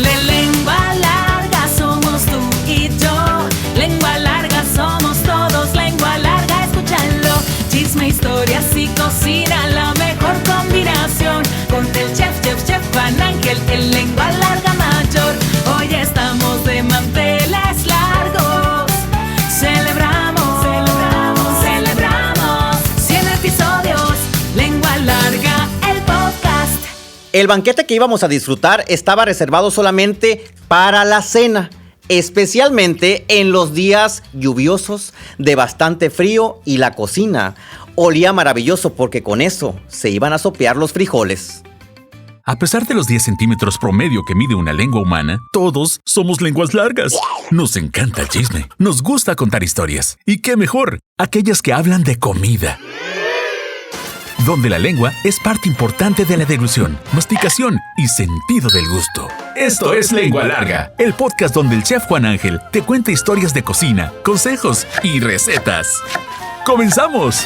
Lengua larga somos tú y yo. Lengua larga somos todos. Lengua larga, escúchalo. Chisme, historias y cocina, la mejor combinación. Con el chef Juan Ángel, el lengua larga mayor. Hoy estamos de manteles largos. Celebramos 100 episodios. Lengua larga, el podcast. El banquete que íbamos a disfrutar estaba reservado solamente para la cena, especialmente en los días lluviosos de bastante frío, y la cocina olía maravilloso porque con eso se iban a sopear los frijoles. A pesar de los 10 centímetros promedio que mide una lengua humana, todos somos lenguas largas. Nos encanta el chisme, nos gusta contar historias. Y qué mejor, aquellas que hablan de comida. Donde la lengua es parte importante de la deglución, masticación y sentido del gusto. Esto es Lengua Larga, el podcast donde el chef Juan Ángel te cuenta historias de cocina, consejos y recetas. ¡Comenzamos!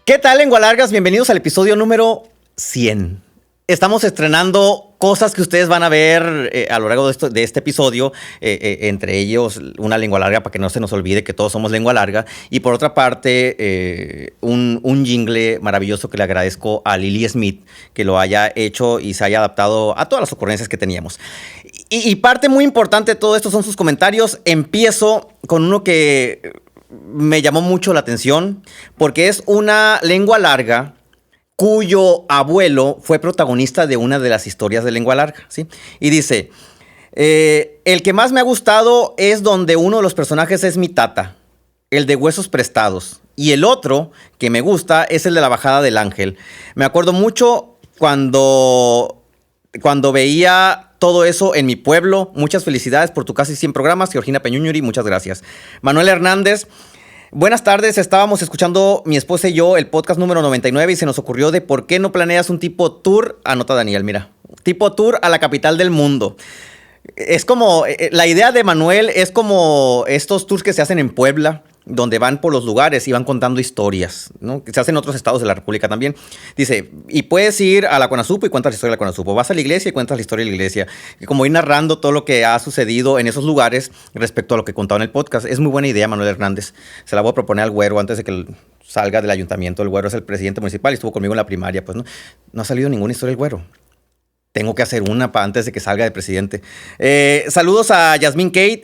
¿Qué tal, Lengua Largas? Bienvenidos al episodio número 100. Estamos estrenando cosas que ustedes van a ver a lo largo de este episodio, entre ellos una lengua larga para que no se nos olvide que todos somos lengua larga, y por otra parte un jingle maravilloso que le agradezco a Lily Smith que lo haya hecho y se haya adaptado a todas las ocurrencias que teníamos. Y parte muy importante de todo esto son sus comentarios. Empiezo con uno que me llamó mucho la atención porque es una lengua larga cuyo abuelo fue protagonista de una de las historias de lengua larga, ¿sí? Y dice, el que más me ha gustado es donde uno de los personajes es mi tata, el de Huesos Prestados. Y el otro que me gusta es el de La Bajada del Ángel. Me acuerdo mucho cuando veía todo eso en mi pueblo. Muchas felicidades por tu casi 100 programas, Georgina Peñuñuri, muchas gracias. Manuel Hernández. Buenas tardes, estábamos escuchando mi esposa y yo el podcast número 99 y se nos ocurrió de por qué no planeas un tipo tour, anota Daniel, mira, tipo tour a la capital del mundo. Es como, la idea de Manuel es como estos tours que se hacen en Puebla, donde van por los lugares y van contando historias, ¿no? Que se hacen en otros estados de la República también. Dice, y puedes ir a la Conasupo y cuentas la historia de la Conasupo. Vas a la iglesia y cuentas la historia de la iglesia. Y como ir narrando todo lo que ha sucedido en esos lugares respecto a lo que contaba en el podcast. Es muy buena idea, Manuel Hernández. Se la voy a proponer al Güero antes de que salga del ayuntamiento. El Güero es el presidente municipal y estuvo conmigo en la primaria. Pues no ha salido ninguna historia del Güero. Tengo que hacer una antes de que salga de presidente. Saludos a Yasmín Kate.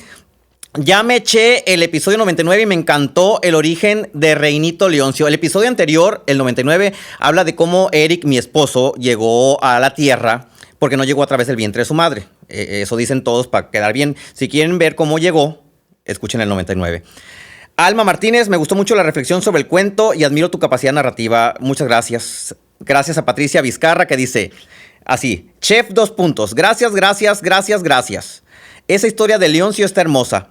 Ya me eché el episodio 99 y me encantó el origen de Reinito Leoncio. El episodio anterior, el 99, habla de cómo Eric, mi esposo, llegó a la tierra porque no llegó a través del vientre de su madre. Eso dicen todos para quedar bien. Si quieren ver cómo llegó, escuchen el 99. Alma Martínez, me gustó mucho la reflexión sobre el cuento y admiro tu capacidad narrativa. Muchas gracias. Gracias a Patricia Vizcarra que dice así, chef, 2 puntos. Gracias. Esa historia de Leoncio está hermosa.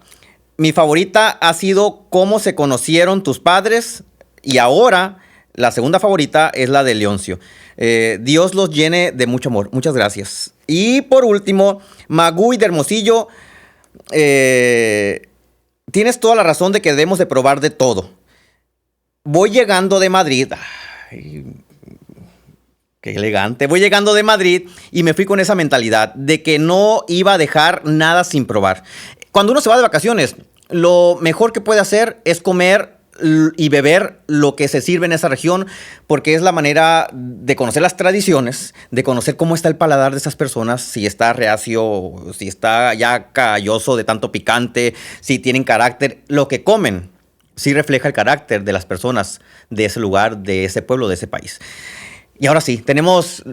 Mi favorita ha sido cómo se conocieron tus padres y ahora la segunda favorita es la de Leoncio. Dios los llene de mucho amor. Muchas gracias. Y por último, Magui de Hermosillo, tienes toda la razón de que debemos de probar de todo. Voy llegando de Madrid. Ay, qué elegante. Voy llegando de Madrid y me fui con esa mentalidad de que no iba a dejar nada sin probar. Cuando uno se va de vacaciones, lo mejor que puede hacer es comer y beber lo que se sirve en esa región, porque es la manera de conocer las tradiciones, de conocer cómo está el paladar de esas personas, si está reacio, si está ya calloso de tanto picante, si tienen carácter. Lo que comen sí refleja el carácter de las personas de ese lugar, de ese pueblo, de ese país. Y ahora sí, tenemos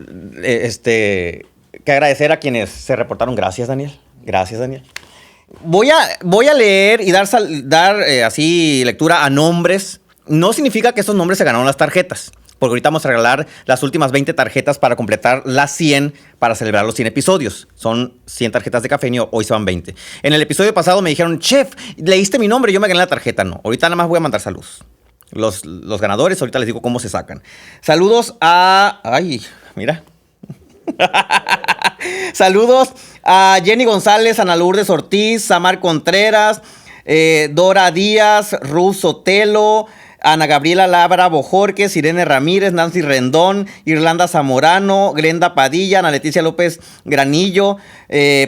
que agradecer a quienes se reportaron. Gracias, Daniel. Gracias, Daniel. Voy a leer y dar así lectura a nombres. No significa que esos nombres se ganaron las tarjetas, porque ahorita vamos a regalar las últimas 20 tarjetas para completar las 100 para celebrar los 100 episodios. Son 100 tarjetas de cafeína, hoy se van 20. En el episodio pasado me dijeron, chef, leíste mi nombre, yo me gané la tarjeta. No, ahorita nada más voy a mandar saludos. Los ganadores, ahorita les digo cómo se sacan. Saludos a... Ay, mira. Saludos a Jenny González, Ana Lourdes Ortiz, Samar Contreras, Dora Díaz, Ruth Sotelo, Ana Gabriela Labra Bojorques, Irene Ramírez, Nancy Rendón, Irlanda Zamorano, Glenda Padilla, Ana Leticia López Granillo,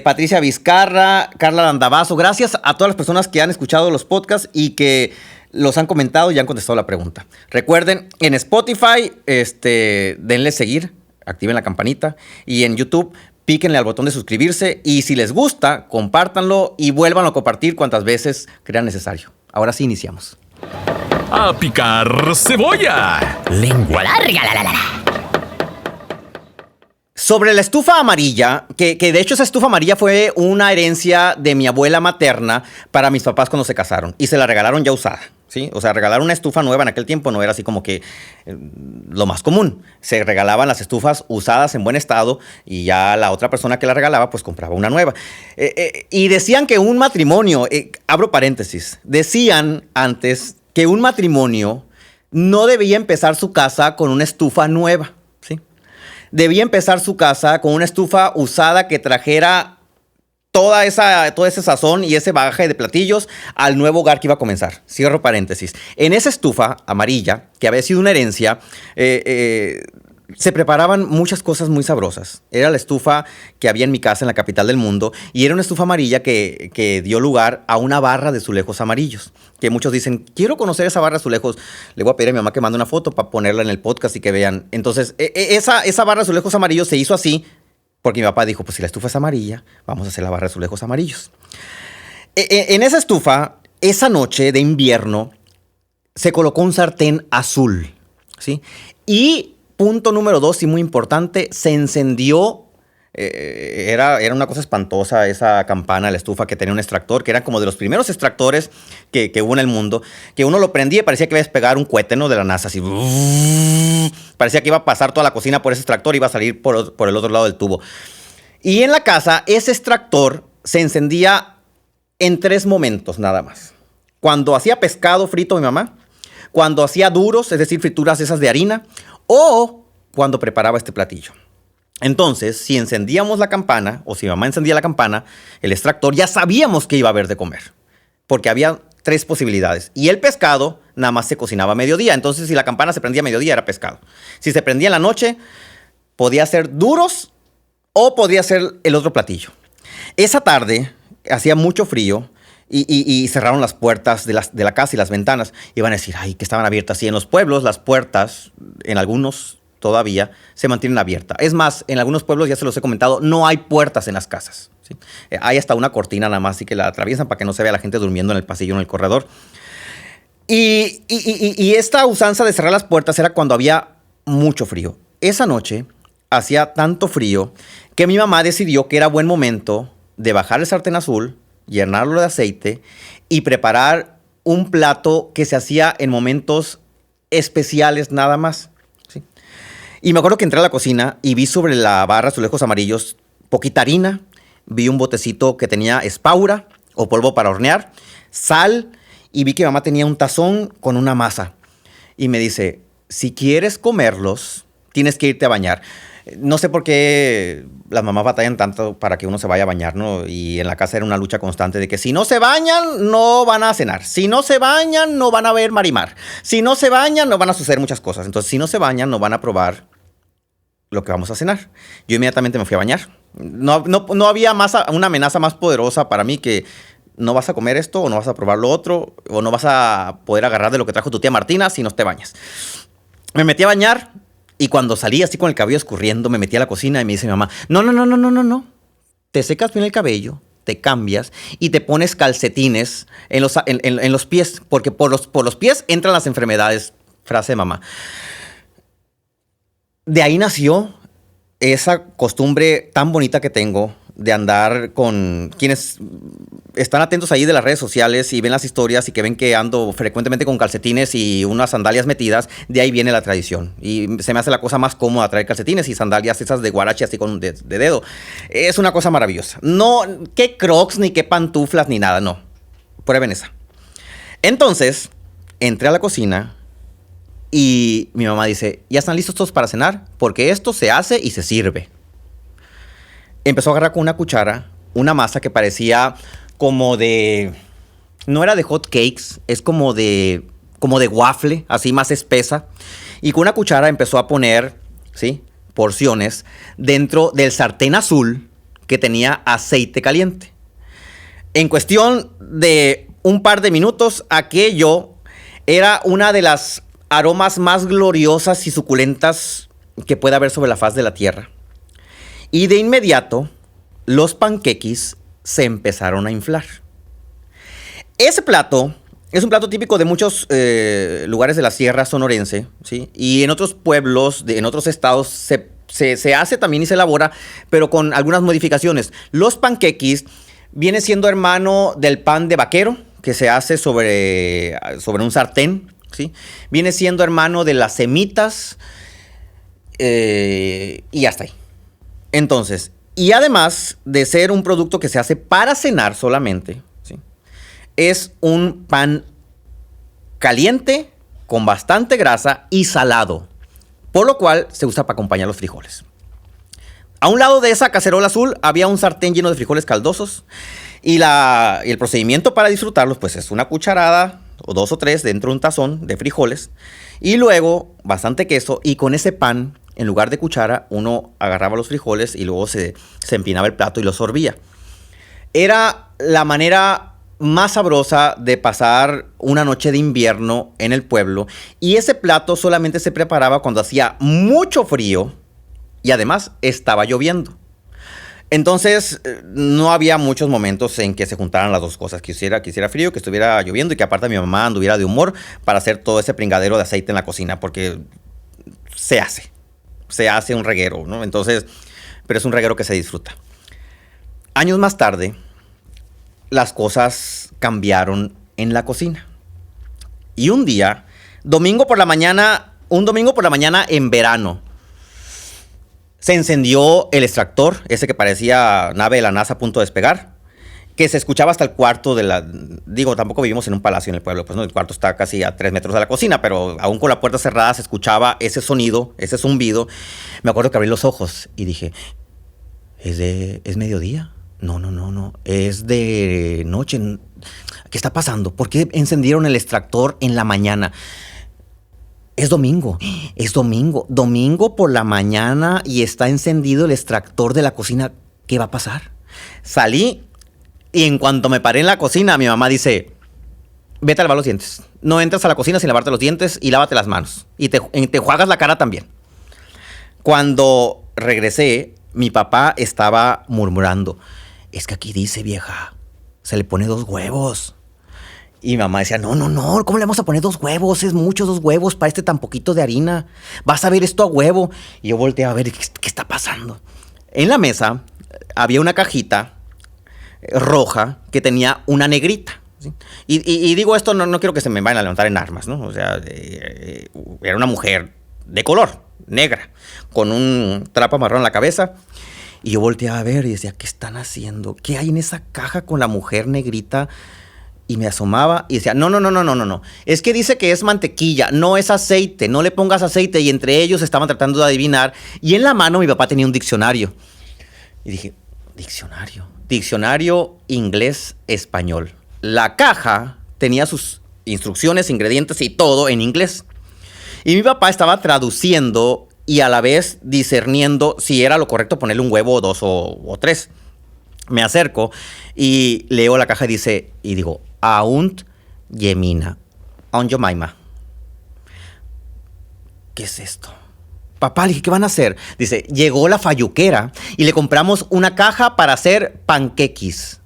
Patricia Vizcarra, Carla Landavazo. Gracias a todas las personas que han escuchado los podcasts y que los han comentado y han contestado la pregunta. Recuerden, en Spotify, denle seguir, activen la campanita, y en YouTube, píquenle al botón de suscribirse, y si les gusta, compártanlo y vuélvanlo a compartir cuantas veces crean necesario. Ahora sí iniciamos. ¡A picar cebolla! Lengua larga, Sobre la estufa amarilla, que de hecho esa estufa amarilla fue una herencia de mi abuela materna para mis papás cuando se casaron, y se la regalaron ya usada, ¿sí? O sea, regalar una estufa nueva en aquel tiempo no era así como que lo más común. Se regalaban las estufas usadas en buen estado y ya la otra persona que la regalaba pues compraba una nueva. Y decían que un matrimonio, abro paréntesis, decían antes que un matrimonio no debía empezar su casa con una estufa nueva, ¿sí? Debía empezar su casa con una estufa usada que trajera todo ese sazón y ese bagaje de platillos al nuevo hogar que iba a comenzar. Cierro paréntesis. En esa estufa amarilla, que había sido una herencia, se preparaban muchas cosas muy sabrosas. Era la estufa que había en mi casa en la capital del mundo, y era una estufa amarilla que dio lugar a una barra de azulejos amarillos. Que muchos dicen, quiero conocer esa barra de azulejos. Le voy a pedir a mi mamá que mande una foto para ponerla en el podcast y que vean. Entonces, esa barra de azulejos amarillos se hizo así porque mi papá dijo, pues si la estufa es amarilla, vamos a hacer la barra de azulejos amarillos. En esa estufa, esa noche de invierno, se colocó un sartén azul, ¿sí? Y punto número 2, y muy importante, se encendió. Era una cosa espantosa esa campana de la estufa, que tenía un extractor, que era como de los primeros extractores que hubo en el mundo, que uno lo prendía y parecía que iba a despegar un cohete, ¿no? De la NASA, así. Parecía que iba a pasar toda la cocina por ese extractor y iba a salir por el otro lado del tubo. Y en la casa, ese extractor se encendía en 3 momentos nada más. Cuando hacía pescado frito mi mamá, cuando hacía duros, es decir, frituras esas de harina, o cuando preparaba este platillo. Entonces, si encendíamos la campana, o si mi mamá encendía la campana, el extractor, ya sabíamos que iba a haber de comer, porque había 3 posibilidades. Y el pescado nada más se cocinaba a mediodía. Entonces, si la campana se prendía a mediodía, era pescado. Si se prendía en la noche, podía ser duros o podía ser el otro platillo. Esa tarde hacía mucho frío y cerraron las puertas de la casa y las ventanas. Iban a decir, ay, que estaban abiertas. Y en los pueblos, las puertas, en algunos todavía, se mantienen abiertas. Es más, en algunos pueblos, ya se los he comentado, no hay puertas en las casas, ¿sí? Hay hasta una cortina nada más, así que la atraviesan para que no se vea la gente durmiendo en el pasillo, en el corredor. Y esta usanza de cerrar las puertas era cuando había mucho frío. Esa noche hacía tanto frío que mi mamá decidió que era buen momento de bajar el sartén azul, llenarlo de aceite y preparar un plato que se hacía en momentos especiales nada más. Y me acuerdo que entré a la cocina y vi sobre la barra de azulejos amarillos poquita harina, vi un botecito que tenía espaura o polvo para hornear, sal, y vi que mi mamá tenía un tazón con una masa. Y me dice, si quieres comerlos, tienes que irte a bañar. No sé por qué las mamás batallan tanto para que uno se vaya a bañar, ¿no? Y en la casa era una lucha constante de que si no se bañan, no van a cenar. Si no se bañan, no van a ver Marimar. Si no se bañan, no van a suceder muchas cosas. Entonces, si no se bañan, no van a probar lo que vamos a cenar. Yo inmediatamente me fui a bañar. No había una amenaza más poderosa para mí que no vas a comer esto, o no vas a probar lo otro, o no vas a poder agarrar de lo que trajo tu tía Martina si no te bañas. Me metí a bañar. Y cuando salí así con el cabello escurriendo, me metí a la cocina y me dice mi mamá, no. Te secas bien el cabello, te cambias y te pones calcetines en los pies, porque por los pies entran las enfermedades. Frase de mamá. De ahí nació esa costumbre tan bonita que tengo de andar con quienes están atentos ahí de las redes sociales y ven las historias y que ven que ando frecuentemente con calcetines y unas sandalias metidas. De ahí viene la tradición. Y se me hace la cosa más cómoda traer calcetines y sandalias esas de guarache así con de dedo. Es una cosa maravillosa. No, qué crocs, ni qué pantuflas, ni nada, no. Prueben esa. Entonces, entré a la cocina y mi mamá dice, ¿ya están listos todos para cenar? Porque esto se hace y se sirve. Empezó a agarrar con una cuchara una masa que parecía como de... No era de hot cakes, es como de como de waffle, así más espesa. Y con una cuchara empezó a poner, ¿sí?, porciones dentro del sartén azul que tenía aceite caliente. En cuestión de un par de minutos, aquello era una de las aromas más gloriosas y suculentas que puede haber sobre la faz de la tierra. Y de inmediato, los panquequis se empezaron a inflar. Ese plato es un plato típico de muchos lugares de la sierra sonorense, ¿sí? Y en otros pueblos, en otros estados, se hace también y se elabora, pero con algunas modificaciones. Los panquequis viene siendo hermano del pan de vaquero, que se hace sobre un sartén, ¿sí? Viene siendo hermano de las semitas y hasta ahí. Entonces, y además de ser un producto que se hace para cenar solamente, ¿sí?, es un pan caliente, con bastante grasa y salado, por lo cual se usa para acompañar los frijoles. A un lado de esa cacerola azul había un sartén lleno de frijoles caldosos y el procedimiento para disfrutarlos pues es una cucharada o 2 o 3 dentro de un tazón de frijoles y luego bastante queso, y con ese pan, en lugar de cuchara, uno agarraba los frijoles y luego se empinaba el plato y los sorbía. Era la manera más sabrosa de pasar una noche de invierno en el pueblo, y ese plato solamente se preparaba cuando hacía mucho frío y además estaba lloviendo. Entonces no había muchos momentos en que se juntaran las dos cosas, que hiciera frío, que estuviera lloviendo y que aparte mi mamá anduviera de humor para hacer todo ese pringadero de aceite en la cocina, porque se hace un reguero, ¿no? Entonces, pero es un reguero que se disfruta. Años más tarde, las cosas cambiaron en la cocina. Y un día, un domingo por la mañana en verano, se encendió el extractor, ese que parecía nave de la NASA a punto de despegar, que se escuchaba hasta el cuarto tampoco vivimos en un palacio en el pueblo, pues no, el cuarto está casi a 3 metros de la cocina, pero aún con la puerta cerrada se escuchaba ese sonido, ese zumbido. Me acuerdo que abrí los ojos y dije, ¿es mediodía? No, es de noche. ¿Qué está pasando? ¿Por qué encendieron el extractor en la mañana? Es domingo por la mañana y está encendido el extractor de la cocina. ¿Qué va a pasar? Salí y en cuanto me paré en la cocina, mi mamá dice, vete a lavar los dientes. No entras a la cocina sin lavarte los dientes y lávate las manos. Y te enjuagas la cara también. Cuando regresé, mi papá estaba murmurando, es que aquí dice, vieja, se le pone 2 huevos. Y mi mamá decía, no, ¿cómo le vamos a poner 2 huevos? Es mucho 2 huevos para tan poquito de harina. Vas a ver esto a huevo. Y yo volteé a ver, ¿qué está pasando? En la mesa había una cajita roja que tenía una negrita, ¿sí? Y digo esto, no quiero que se me vayan a levantar en armas, ¿no? O sea, era una mujer de color, negra, con un trapo marrón en la cabeza. Y yo volteé a ver y decía, ¿qué están haciendo? ¿Qué hay en esa caja con la mujer negrita? Y me asomaba y decía, no. Es que dice que es mantequilla, no es aceite, no le pongas aceite. Y entre ellos estaban tratando de adivinar. Y en la mano mi papá tenía un diccionario. Y dije, diccionario inglés-español. La caja tenía sus instrucciones, ingredientes y todo en inglés. Y mi papá estaba traduciendo y a la vez discerniendo si era lo correcto ponerle un huevo, 2 o 3. Me acerco y leo la caja y digo, Aunt Yemina, Aunt Yomaima. ¿Qué es esto? Papá, le dije, ¿qué van a hacer? Dice, llegó la falluquera y le compramos una caja para hacer panquequis.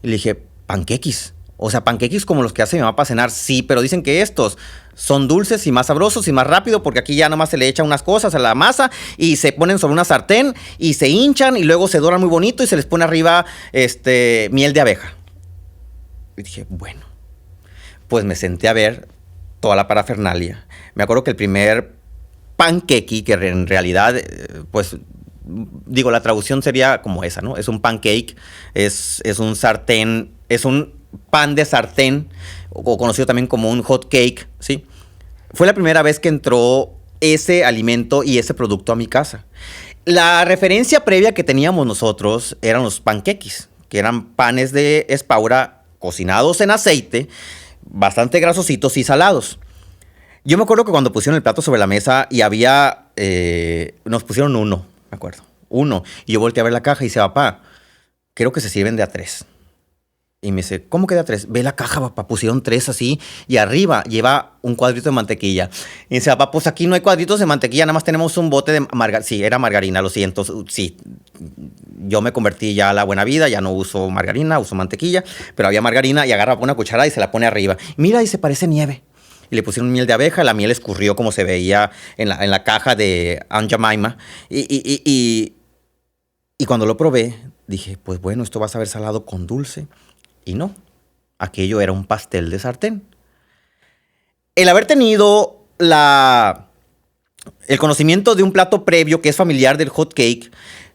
Y le dije, ¿panquequis? O sea, panquequis como los que hace mi mamá para cenar. Sí, pero dicen que estos son dulces y más sabrosos y más rápido porque aquí ya nomás se le echan unas cosas a la masa y se ponen sobre una sartén y se hinchan y luego se doran muy bonito y se les pone arriba miel de abeja. Y dije, bueno, pues me senté a ver toda la parafernalia. Me acuerdo que el primer panquequi, que en realidad, la traducción sería como esa, ¿no? Es un pancake, es un sartén, es un pan de sartén, o conocido también como un hot cake, ¿sí? Fue la primera vez que entró ese alimento y ese producto a mi casa. La referencia previa que teníamos nosotros eran los panquequis, que eran panes de espaura cocinados en aceite, bastante grasositos y salados. Yo me acuerdo que cuando pusieron el plato sobre la mesa y había, nos pusieron uno, me acuerdo, uno. Y yo volteé a ver la caja y dice, papá, creo que se sirven de a 3. Y me dice, ¿cómo que de a 3? Ve la caja, papá, pusieron 3 así y arriba lleva un cuadrito de mantequilla. Y dice, papá, pues aquí no hay cuadritos de mantequilla, nada más tenemos un bote de margarina. Sí, era margarina, lo siento. Sí, yo me convertí ya a la buena vida, ya no uso margarina, uso mantequilla, pero había margarina y agarra una cuchara y se la pone arriba. Mira, y se parece nieve. Y le pusieron miel de abeja, la miel escurrió como se veía en la caja de Aunt Jemima. Y cuando lo probé, dije, pues bueno, esto va a saber salado con dulce. Y no, aquello era un pastel de sartén. El haber tenido el conocimiento de un plato previo que es familiar del hot cake,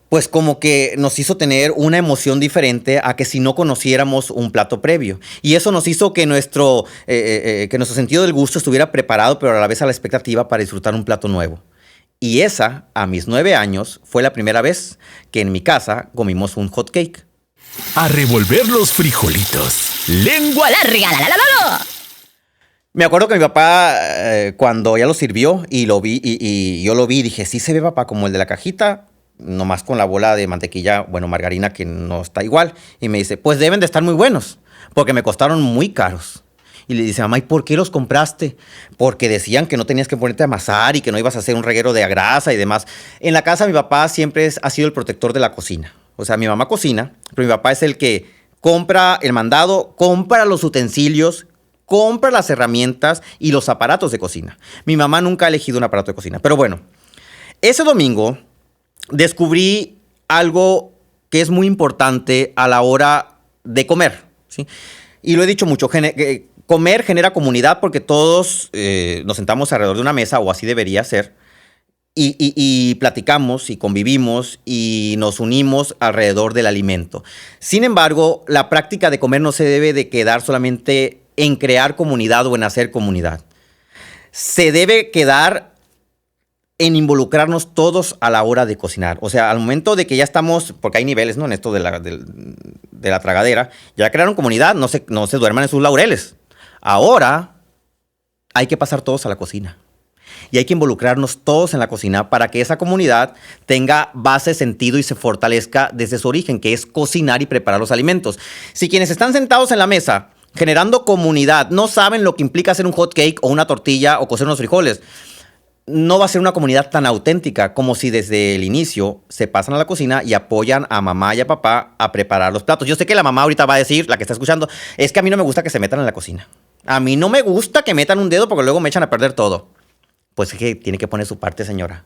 pues como que nos hizo tener una emoción diferente a que si no conociéramos un plato previo. Y eso nos hizo que nuestro sentido del gusto estuviera preparado, pero a la vez a la expectativa para disfrutar un plato nuevo. Y esa, a mis 9 años, fue la primera vez que en mi casa comimos un hot cake. A revolver los frijolitos. ¡Lengua larga! Me acuerdo que mi papá, cuando ya lo sirvió y lo vi, y yo lo vi, dije, sí se ve, papá, como el de la cajita, nomás con la bola de mantequilla, bueno, margarina, que no está igual. Y me dice, pues deben de estar muy buenos, porque me costaron muy caros. Y le dice, mamá, ¿y por qué los compraste? Porque decían que no tenías que ponerte a amasar y que no ibas a hacer un reguero de grasa y demás. En la casa mi papá siempre ha sido el protector de la cocina. O sea, mi mamá cocina, pero mi papá es el que compra el mandado, compra los utensilios, compra las herramientas y los aparatos de cocina. Mi mamá nunca ha elegido un aparato de cocina. Pero bueno, ese domingo descubrí algo que es muy importante a la hora de comer, ¿sí? Y lo he dicho mucho, comer genera comunidad porque todos nos sentamos alrededor de una mesa, o así debería ser, y platicamos y convivimos y nos unimos alrededor del alimento. Sin embargo, la práctica de comer no se debe de quedar solamente en crear comunidad o en hacer comunidad. Se debe quedar en involucrarnos todos a la hora de cocinar. O sea, al momento de que ya estamos, porque hay niveles, ¿no?, en esto de la tragadera, ya crearon comunidad, no se duerman en sus laureles. Ahora hay que pasar todos a la cocina. Y hay que involucrarnos todos en la cocina para que esa comunidad tenga base, sentido y se fortalezca desde su origen, que es cocinar y preparar los alimentos. Si quienes están sentados en la mesa generando comunidad no saben lo que implica hacer un hot cake o una tortilla o cocer unos frijoles, no va a ser una comunidad tan auténtica como si desde el inicio se pasan a la cocina y apoyan a mamá y a papá a preparar los platos. Yo sé que la mamá ahorita va a decir, la que está escuchando, es que a mí no me gusta que se metan en la cocina. A mí no me gusta que metan un dedo porque luego me echan a perder todo. Pues es que tiene que poner su parte, señora.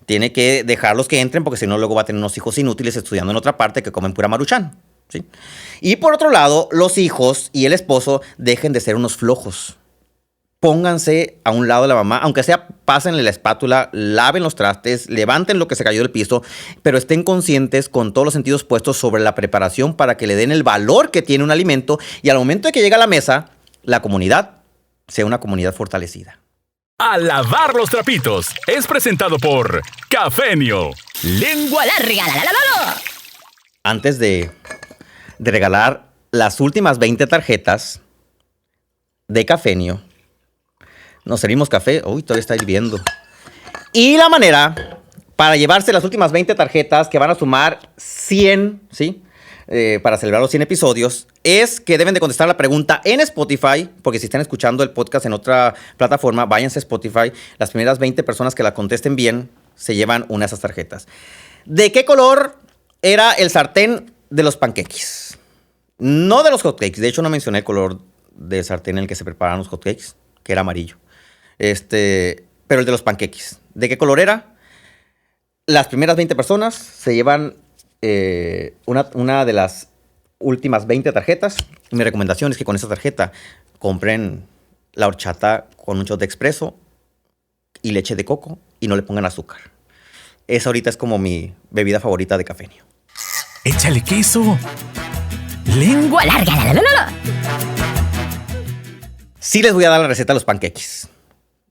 Tiene que dejarlos que entren porque si no luego va a tener unos hijos inútiles estudiando en otra parte que comen pura maruchan, ¿sí? Y por otro lado, los hijos y el esposo dejen de ser unos flojos. Pónganse a un lado de la mamá, aunque sea pásenle la espátula, laven los trastes, levanten lo que se cayó del piso, pero estén conscientes con todos los sentidos puestos sobre la preparación para que le den el valor que tiene un alimento y al momento de que llega a la mesa, la comunidad sea una comunidad fortalecida. A lavar los trapitos es presentado por Cafenio. ¡Lengua larga! Antes de regalar las últimas 20 tarjetas de Cafenio, nos servimos café. Uy, todavía está hirviendo. Y la manera para llevarse las últimas 20 tarjetas que van a sumar 100, ¿sí?, para celebrar los 100 episodios, es que deben de contestar la pregunta en Spotify, porque si están escuchando el podcast en otra plataforma, váyanse a Spotify. Las primeras 20 personas que la contesten bien se llevan una de esas tarjetas. ¿De qué color era el sartén de los panqueques? No de los hotcakes. De hecho, no mencioné el color del sartén en el que se preparan los hotcakes, que era amarillo. Pero el de los panqueques. ¿De qué color era? Las primeras 20 personas se llevan una de las últimas 20 tarjetas. Mi recomendación es que con esa tarjeta compren la horchata con un shot de expreso y leche de coco y no le pongan azúcar. Esa ahorita es como mi bebida favorita de Cafenio. ¡Échale queso! ¡Lengua larga! Sí les voy a dar la receta de los panqueques.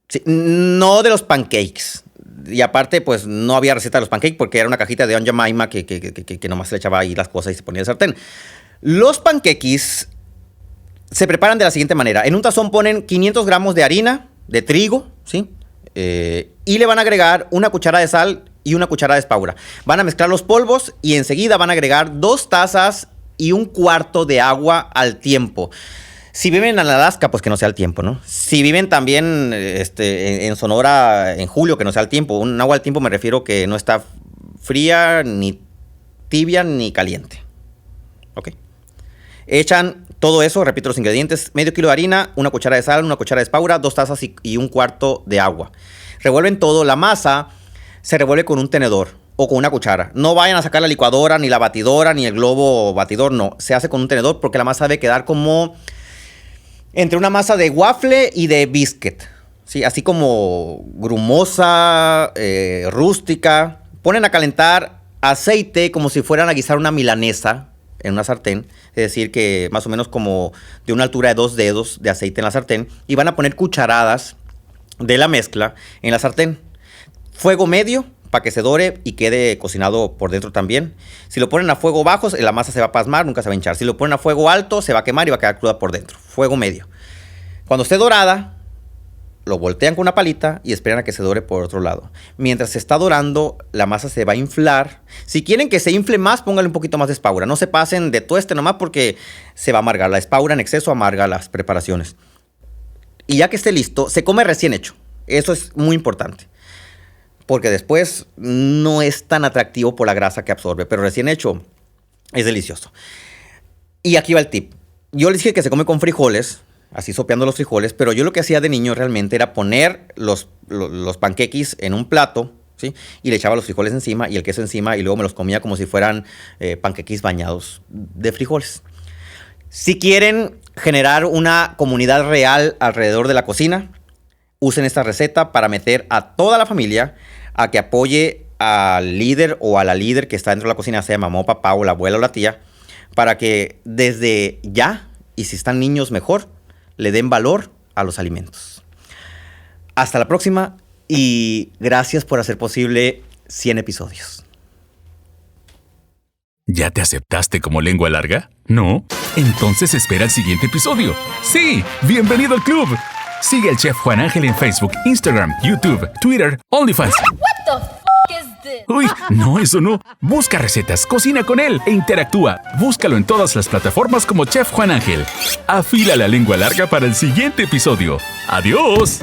Sí, no de los pancakes. Y aparte, pues, no había receta de los pancakes porque era una cajita de Aunt Jemima que nomás se le echaba ahí las cosas y se ponía el sartén. Los panqueques Se preparan de la siguiente manera. En un tazón ponen 500 gramos de harina de trigo, ¿sí? Y le van a agregar una cuchara de sal y una cuchara de espárrago. Van a mezclar los polvos y enseguida van a agregar 2 tazas y 1/4 de agua al tiempo. Si viven en Alaska, pues que no sea al tiempo, ¿no? Si viven también en Sonora en julio, que no sea al tiempo. Un agua al tiempo me refiero que no está fría, ni tibia, ni caliente. Ok. Echan todo eso, repito los ingredientes, medio kilo de harina, 1 cuchara de sal, 1 cuchara de espárrago, 2 tazas y 1/4 de agua. Revuelven todo, la masa se revuelve con un tenedor o con una cuchara. No vayan a sacar la licuadora, ni la batidora, ni el globo batidor, no. Se hace con un tenedor porque la masa debe quedar como entre una masa de waffle y de biscuit, ¿sí? Así como grumosa, rústica. Ponen a calentar aceite como si fueran a guisar una milanesa en una sartén, es decir, que más o menos como de una altura de 2 dedos de aceite en la sartén, y van a poner cucharadas de la mezcla en la sartén. Fuego medio para que se dore y quede cocinado por dentro también. Si lo ponen a fuego bajo, la masa se va a pasmar, nunca se va a hinchar. Si lo ponen a fuego alto, se va a quemar y va a quedar cruda por dentro. Fuego medio. Cuando esté dorada, lo voltean con una palita y esperan a que se dore por otro lado. Mientras se está dorando, la masa se va a inflar. Si quieren que se infle más, pónganle un poquito más de espárrago. No se pasen de tueste nomás porque se va a amargar. La espárrago en exceso amarga las preparaciones. Y ya que esté listo, se come recién hecho. Eso es muy importante. Porque después no es tan atractivo por la grasa que absorbe. Pero recién hecho es delicioso. Y aquí va el tip. Yo les dije que se come con frijoles, así sopeando los frijoles, pero yo lo que hacía de niño realmente era poner los panquequis en un plato, ¿sí? Y le echaba los frijoles encima y el queso encima y luego me los comía como si fueran panquequis bañados de frijoles. Si quieren generar una comunidad real alrededor de la cocina, usen esta receta para meter a toda la familia a que apoye al líder o a la líder que está dentro de la cocina, sea mamá o papá o la abuela o la tía, para que desde ya, y si están niños mejor, le den valor a los alimentos. Hasta la próxima y gracias por hacer posible 100 episodios. ¿Ya te aceptaste como lengua larga? ¿No? Entonces espera el siguiente episodio. ¡Sí! ¡Bienvenido al club! Sigue al Chef Juan Ángel en Facebook, Instagram, YouTube, Twitter, OnlyFans. Uy, no, eso no. Busca recetas, cocina con él e interactúa. Búscalo en todas las plataformas como Chef Juan Ángel. Afila la lengua larga para el siguiente episodio. ¡Adiós!